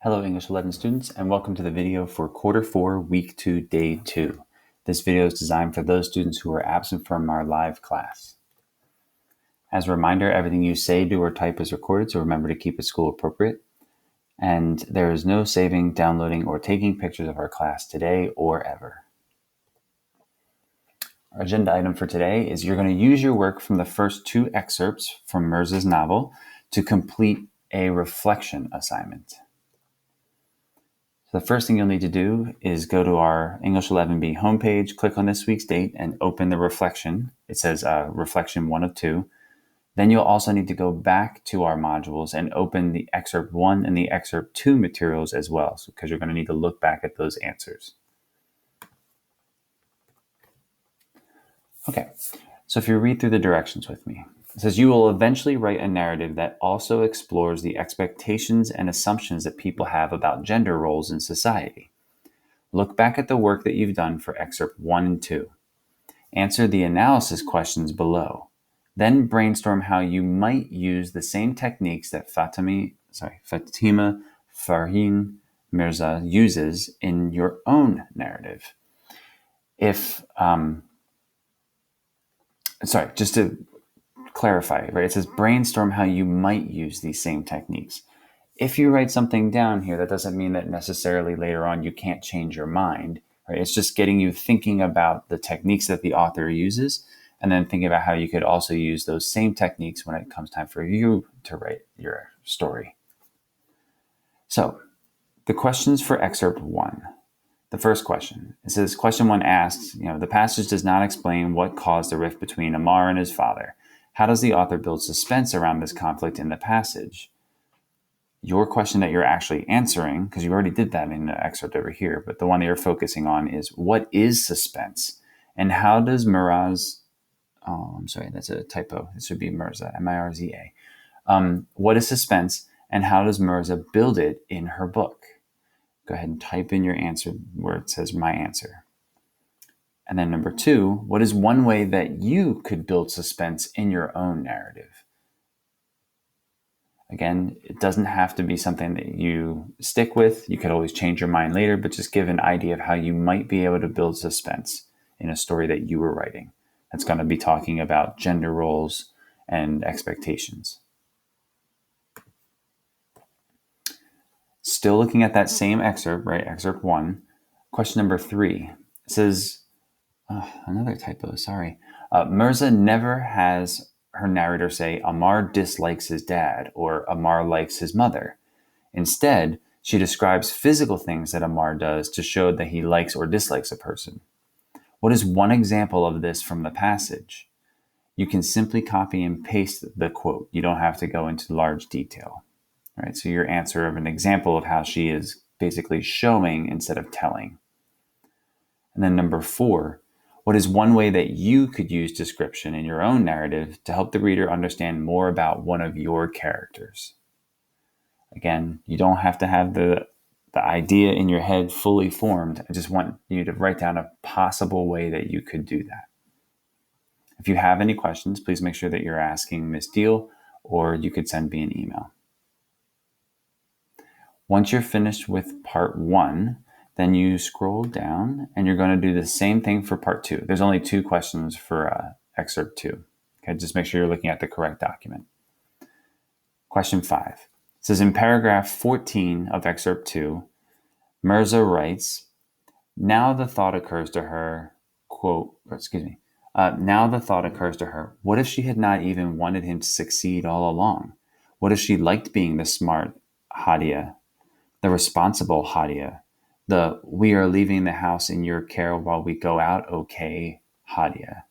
Hello English 11 students and welcome to the video for Quarter 4, Week 2, Day 2. This video is designed for those students who are absent from our live class. As a reminder, everything you say, do, or type is recorded, so remember to keep it school appropriate. And there is no saving, downloading, or taking pictures of our class today or ever. Our agenda item for today is you're going to use your work from the first two excerpts from Mirza's novel to complete a reflection assignment. So the first thing you'll need to do is go to our English 11B homepage, click on this week's date, and open the reflection. It says reflection 1 of 2. Then you'll also need to go back to our modules and open the excerpt 1 and the excerpt 2 materials as well, because you're going to need to look back at those answers. Okay, so if you read through the directions with me, it says you will eventually write a narrative that also explores the expectations and assumptions that people have about gender roles in society. Look back at the work that you've done for excerpt 1 and 2. Answer the analysis questions below. Then brainstorm how you might use the same techniques that Fatima Farheen Mirza uses in your own narrative. Just to clarify, right? It says brainstorm how you might use these same techniques. If you write something down here, that doesn't mean that necessarily later on you can't change your mind, right? It's just getting you thinking about the techniques that the author uses and then thinking about how you could also use those same techniques when it comes time for you to write your story. So the questions for excerpt 1. The first question, it says, question 1 asks, the passage does not explain what caused the rift between Amar and his father. How does the author build suspense around this conflict in the passage? Your question that you're actually answering, because you already did that in the excerpt over here, but the one that you're focusing on is, what is suspense? And how does that's a typo. It should be Mirza, M-I-R-Z-A. What is suspense, and how does Mirza build it in her book? Go ahead and type in your answer where it says my answer. And then number 2, what is one way that you could build suspense in your own narrative? Again, it doesn't have to be something that you stick with. You could always change your mind later, but just give an idea of how you might be able to build suspense in a story that you were writing. That's going to be talking about gender roles and expectations. Still looking at that same excerpt, right? Excerpt 1. Question number 3. It says, another typo, sorry. Mirza never has her narrator say, Amar dislikes his dad, or Amar likes his mother. Instead, she describes physical things that Amar does to show that he likes or dislikes a person. What is one example of this from the passage? You can simply copy and paste the quote. You don't have to go into large detail. Right, so your answer of an example of how she is basically showing instead of telling. And then number 4, what is one way that you could use description in your own narrative to help the reader understand more about one of your characters? Again, you don't have to have the idea in your head fully formed. I just want you to write down a possible way that you could do that. If you have any questions, please make sure that you're asking Miss Deal, or you could send me an email. Once you're finished with part 1, then you scroll down and you're going to do the same thing for part 2. There's only 2 questions for excerpt 2. Okay, just make sure you're looking at the correct document. Question 5. It says in paragraph 14 of excerpt 2, Mirza writes, now the thought occurs to her, what if she had not even wanted him to succeed all along? What if she liked being the smart Hadia, the responsible Hadia, the we are leaving the house in your care while we go out, okay, Hadia?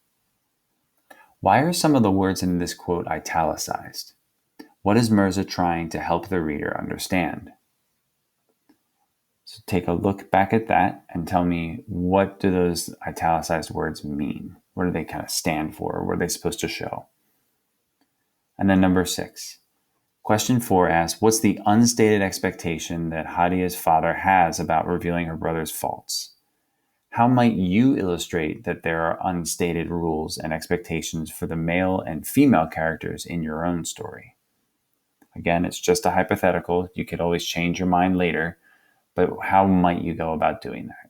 Why are some of the words in this quote italicized? What is Mirza trying to help the reader understand? So take a look back at that and tell me, what do those italicized words mean? What do they kind of stand for? What are they supposed to show? And then number 6. Question 4 asks, what's the unstated expectation that Hadia's father has about revealing her brother's faults? How might you illustrate that there are unstated rules and expectations for the male and female characters in your own story? Again, it's just a hypothetical. You could always change your mind later, but how might you go about doing that?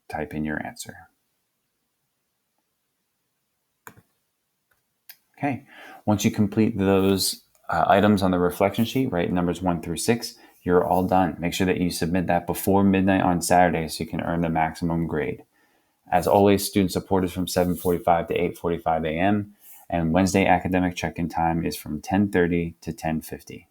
Type in your answer. Okay. Once you complete those items on the reflection sheet, right, numbers 1 through 6, you're all done. Make sure that you submit that before midnight on Saturday so you can earn the maximum grade. As always, student support is from 7:45 to 8:45 a.m. and Wednesday academic check-in time is from 10:30 to 10:50.